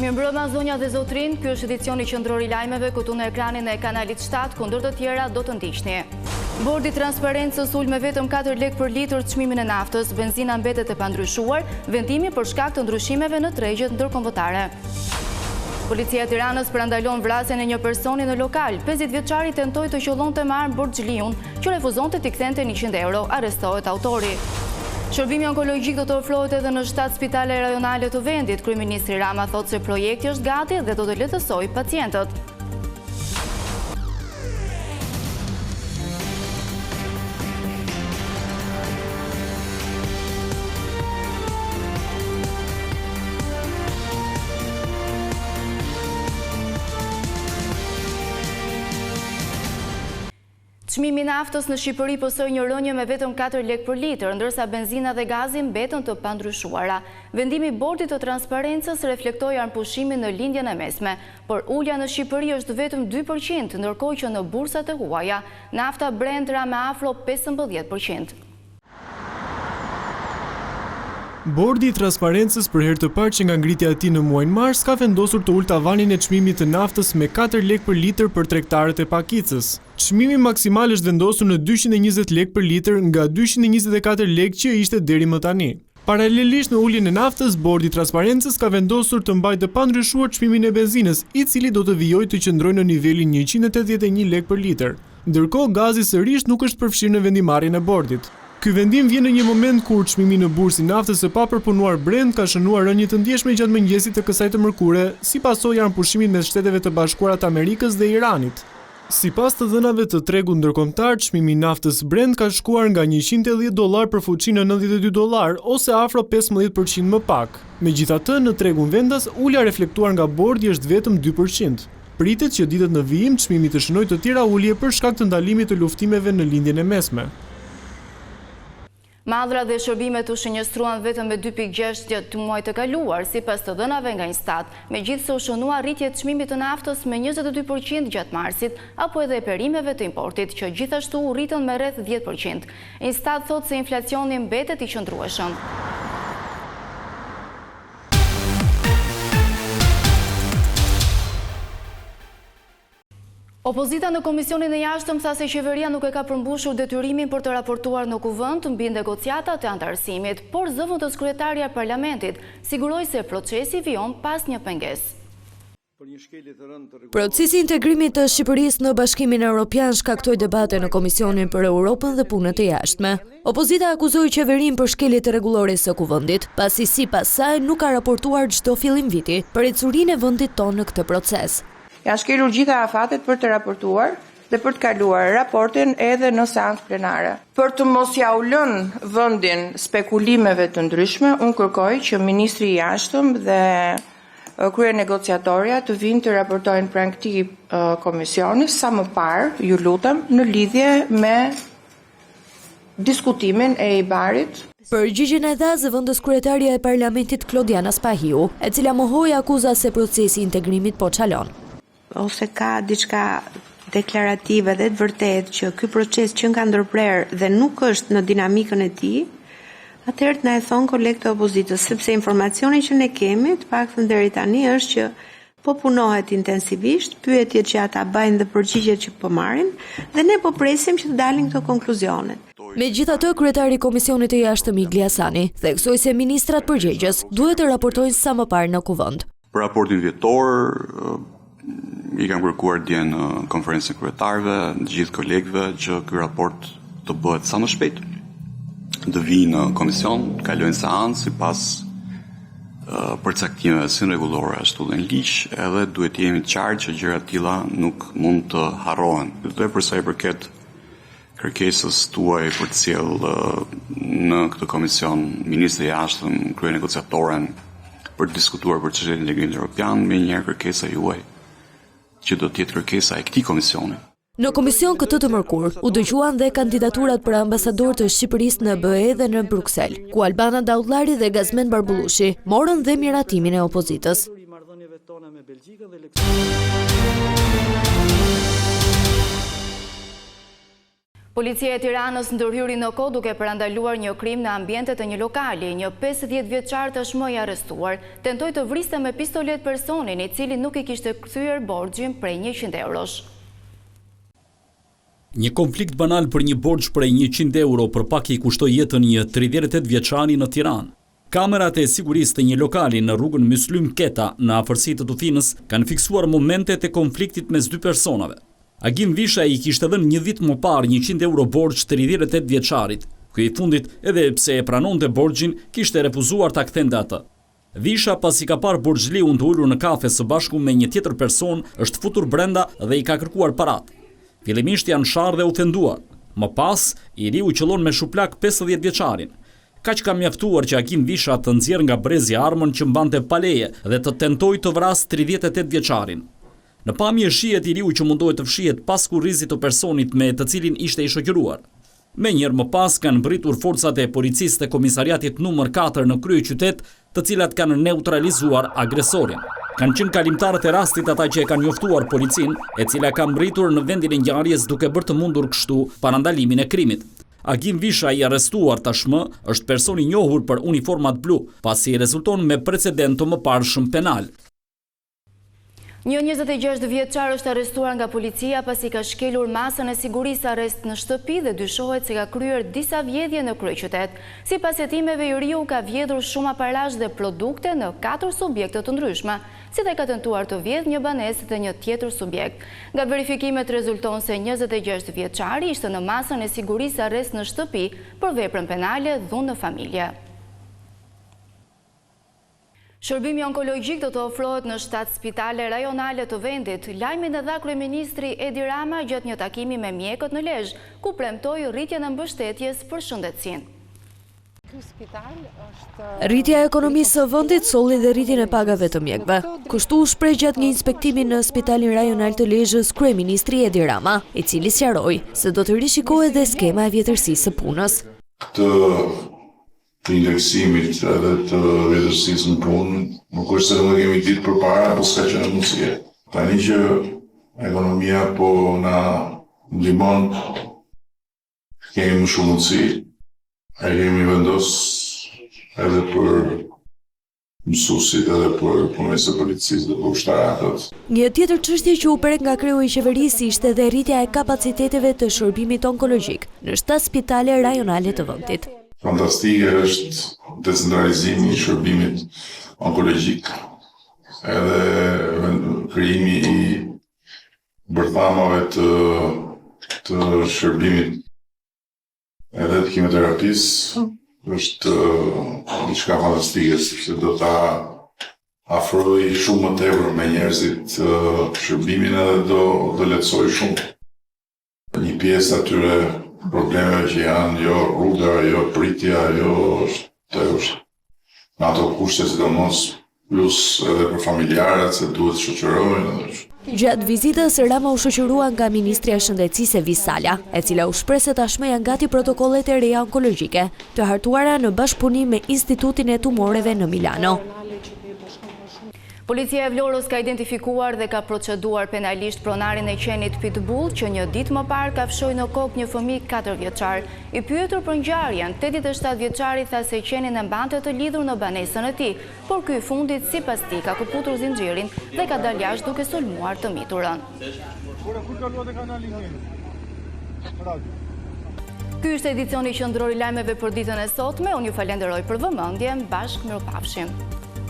Mirëmbrëma zonja dhe zotrin, ky është edicioni qendror I lajmeve këtu në ekranin e kanalit 7, kundër të tjera do të ndiqni. Bordi Transparencës ul me vetëm 4 lekë për litër çmimin e naftës, benzina mbetet e pandryshuar, vendimi për shkak të ndryshimeve në tregjet ndërkombëtare. Policia e Tiranës parandalon vrasjen e një personi në lokal. 50 vjeçari tentoi të qollonte me armë Borxhliun, që refuzonte t'i kthente 100 euro. Arrestohet autori. Shërbimi onkologjik do të ofrohet edhe në 7 spitale rajonale të vendit. Kryeministri Rama thotë se projekti është gati dhe do të lehtësojë pacientët. Çmimi I naftës në Shqipëri posoi një rënje me vetëm 4 lekë për litër, ndërsa benzina dhe gazi mbetën të pandryshuara. Vendimi I Bordit të Transparencës reflektoi armëpushimin në lindjen e mesme, por ulja në Shqipëri është vetëm 2%, ndërkohë që në bursat e huaja nafta Brent ra me afro 15%. Bordi I Transparencës për herë të parë që nga ngritja e tij në muajin mars ka vendosur të ulë tavanin e çmimit të naftës me 4 lekë për litër për tregtarët e pakicës. Çmimi maksimal është vendosur në 220 lekë për litër nga 224 lekë që ishte deri më tani. Paralelisht në uljen e naftës, Bordi I Transparencës ka vendosur të mbajë të pandryshuar çmimin e benzinës, I cili do të vijojë të qëndrojë në nivelin 181 lekë për litër. Ndërkohë gazi sërish nuk është përfshirë në vendimarrjen e bordit. Ky vendim vjen në një moment kur çmimi në bursë I naftës së papërpunuar Brent ka shënuar rënje të ndjeshme gjatë mëngjesit të kësaj të mërkure, si pasojë e armëpushimit mes Shteteve të Bashkuara të Amerikës dhe Iranit. Sipas të dhënave të tregut ndërkombëtar, çmimi I naftës Brent ka shkuar nga $110 për fuqinë në $92 ose afro 15% më pak. Megjithatë, në tregun vendas, ulja reflektuar nga bordi është vetëm 2%. Pritet që ditët në vijim çmimi të shënojë të tjera ulje për shkak të ndalimit të luftimeve në lindjen e mesme. Mallra dhe shërbimet u shënjestruan vetëm me 2.6 gjatë muajit të kaluar, sipas të dhënave nga Instat, megjithse u shënua rritje e çmimit të naftës me 22% gjatë marsit, apo edhe e perimeve të importit, që gjithashtu u rritën me rreth 10%. Instat thotë se inflacioni mbetet I qëndrueshëm. Opozita në Komisionin e Jashtëm tha se qeveria nuk e ka përmbushur detyrimin për të raportuar në kuvend mbi negociatat e antarësimit, por zëvendës kryetaria e Parlamentit siguroi se procesi vijon pas një pengesë. Procesi I integrimit të Shqipërisë në Bashkimin Evropian shkaktoi debate në Komisionin për Europën dhe Punët e Jashtme. Opozita akuzoi qeverinë për shkelje të rregullores së kuvendit, pasi sipas saj nuk ka raportuar çdo fillim viti për ecurinë e vendit tonë në këtë proces. Janë shkelur gjitha afatet për të raportuar dhe për të kaluar raportin edhe në seancë plenare. Për të mos ja u lënë vendin spekulimeve të ndryshme, unë kërkoj që Ministri I Jashtëm dhe krye negociatorja të vinë të raportojnë pranë këtij komisioni sa më parë, ju lutem, në lidhje me diskutimin e IBAR-it. Përgjigjen e dha zëvendës kryetaria e Parlamentit Klodiana Spahiu, e cila mohoi akuzat se procesi I integrimit po çalon. Ose ka diçka deklarative dhe të vërtetë që ky proces që ka ndërprer dhe nuk është në dinamikën e tij, atëherë na e thon kolegët e opozitës, sepse informacioni që ne kemi, të paktën deri tani, është që po punohet intensivisht, pyetjet që ata bëjnë dhe përgjigjet që po marrin, dhe ne po presim që të dalin këto konkluzionet. Megjithatë, kryetari I Komisionit të Jashtëm Igli Hasani theksoi se ministrat përgjegjës duhet të raportojnë sa më parë në kuvend. Për raportin vjetor I kam kërkuar dje në konferencën e kryetarëve, të gjithë kolegëve që ky raport të bëhet sa më shpejt, të vijë në komision, të kalojnë seancë sipas përcaktimeve si rregullore ashtu dhe në ligj, edhe duhet të jemi të qartë që gjëra të tilla nuk mund të harrohen. Dhe për sa I përket kërkesës tuaj për të sjellë në këtë komision ministri I Jashtëm, krye negociatoren për të diskutuar për çështjen e integrimit evropian, me një kërkesa juaj që do të jetë kërkesa e këtij komisioni. Në komision këtë të mërkur, u dëgjuan dhe kandidaturat për ambasador të Shqipërisë në BE dhe në Bruksel, ku Albana Daullari dhe Gazmen Barbullushi morën dhe miratimin e opozitës. Policia e Tiranës ndërhyri në kohë duke parandaluar një krim në ambientet e një lokali. Një 50 vjeçar tashmë i arrestuar tentoi të vriste me pistolet personin i cili nuk i kishte kthyer borxhin prej 100 eurosh. Një konflikt banal për një borxh prej 100 euro për pak i kushtoi jetën një 38 vjeçari në Tiranë. Kamerat e sigurisë të një lokali në rrugën Myslym Keta në afërsi të Tufinës kanë fiksuar momentet e konfliktit mes dy personave. Agim Visha i kishte dhënë një vit më parë 100 euro borxh 38 vjeçarit. Ky i fundit, edhe pse e pranonte borxhin, kishte refuzuar ta kthente atë. Visha, pasi ka parë borxhliun të ulur në kafe së bashku me një tjetër person, është futur brenda dhe i ka kërkuar paratë. Fillimisht janë sharrë dhe ofenduar. Më pas, i ri u qëllon me shuplak 50 vjeçarin. Kaq ka mjaftuar që Agim Visha të nxjerrë nga brezi armën që mbante paleje dhe të tentojë të vrasë 38 vjeçarin. Në pamje shihet i riu që mundohet të fshihet pas kurrizit të personit me të cilin ishte i shoqëruar. Menjëherë më pas kanë mbritur forcat e policisë të komisariatit numër 4 në kryeqytet, të cilat kanë neutralizuar agresorin. Kanë qenë kalimtarët e rastit ata që e kanë njoftuar policinë, e cila ka mbritur në vendin e ngjarjes duke bërë të mundur kështu parandalimin e krimit. Agim Visha i arrestuar tashmë është person i njohur për uniformat blu, pasi rezulton me precedent të mëparshëm penal. Një 26 vjeçar është arrestuar nga policia pasi ka shkelur masën e sigurisë arrest në shtëpi dhe dyshohet se ka kryer disa vjedhje në kryeqytet. Sipas hetimeve, i riu ka vjedhur shumë aparash dhe produkte në 4 subjekte të ndryshme, si dhe ka tentuar të vjedhë një banesë dhe një tjetër subjekt. Nga verifikimet rezulton se 26 vjeçari ishte në masën e sigurisë arrest në shtëpi për veprën penale dhunë në familje. Shërbimi onkologjik do të ofrohet në 7 spitale rajonale të vendit. Lajmin e dha kryeministri Edi Rama gjatë një takimi me mjekët në Lezhë, ku premtoi rritjen e mbështetjes për shëndetësinë. Rritja e ekonomisë së vendit solli dhe rritjen e pagave të mjekëve. Kështu u shpreh gjatë një inspektimi në Spitalin Rajonal të Lezhës kryeministri Edi Rama, i cili sqaroi se do të rishikohet dhe skema e vjetërsisë së punës. Të indeksimit edhe të vjetërsisë në punë, nuk është se nuk kemi ditë përpara, po s'ka qenë mundësie. Tani që ekonomia po na ndihmon, kemi më shumë mundësi, e kemi vendos edhe për mësuesit edhe për punës së policisë dhe për ushtaratët. Një tjetër çështje që u prek nga kreu i qeverisë ishte dhe rritja e kapaciteteve të shërbimit onkologjik në 7 spitale rajonale të vendit. Fantastike është decentralizimi i shërbimit onkologjik, edhe krijimi i bërthamave të shërbimit edhe të kimioterapisë është diçka fantastike, sepse do ta afrojë shumë më tepër me njerëzit shërbimin edhe do lehtësoj shumë. Një pjesë atyre problemeve që janë, jo rruga, jo pritja, jo është në ato kushte sidomos, plus edhe për familjarët se duhet shoqërohen. Gjatë vizitës, Rama u shoqërua nga Ministria e Shëndetësisë Evis Sala, e cila u shpreh se tashmë janë gati protokollet e reja onkologjike, të hartuara në bashkëpunim me Institutin e Tumoreve në Milano. Policia e Vlorës ka identifikuar dhe ka proceduar penalisht pronarin e qenit Pitbull që një ditë më parë ka fshoi në kokë një fëmijë 4 vjeçar. I pyetur për ngjarjen, 87 vjeçari tha se qenin e mbante të lidhur në banesën e tij, por ky i fundit sipas tij ka këputur zinxhirin dhe ka dalë jashtë duke sulmuar të miturën. Ky është edicioni qendror i lajmeve për ditën e sotme. Unë ju falenderoj për vëmendjen. Bashkë mirupafshim.